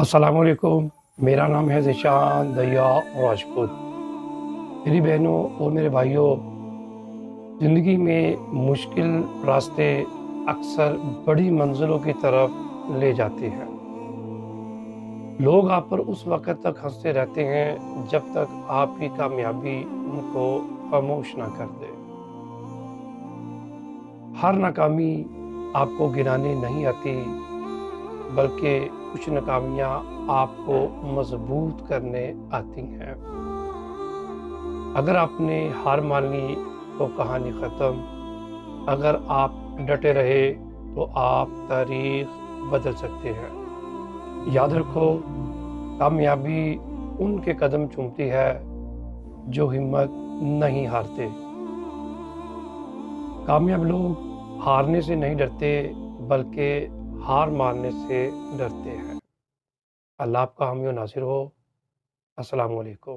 السلام علیکم، میرا نام ہے ذیشان دیا راجپوت۔ میری بہنوں اور میرے بھائیوں، زندگی میں مشکل راستے اکثر بڑی منزلوں کی طرف لے جاتے ہیں۔ لوگ آپ پر اس وقت تک ہنستے رہتے ہیں جب تک آپ کی کامیابی ان کو خاموش نہ کر دے۔ ہر ناکامی آپ کو گرانے نہیں آتی، بلکہ کچھ ناکامیاں آپ کو مضبوط کرنے آتی ہیں۔ اگر آپ نے ہار مان لی تو کہانی ختم، اگر آپ ڈٹے رہے تو آپ تاریخ بدل سکتے ہیں۔ یاد رکھو، کامیابی ان کے قدم چومتی ہے جو ہمت نہیں ہارتے۔ کامیاب لوگ ہارنے سے نہیں ڈرتے، بلکہ ہار ماننے سے ڈرتے ہیں۔ اللہ آپ کا حامی و ناصر ہو۔ السلام علیکم۔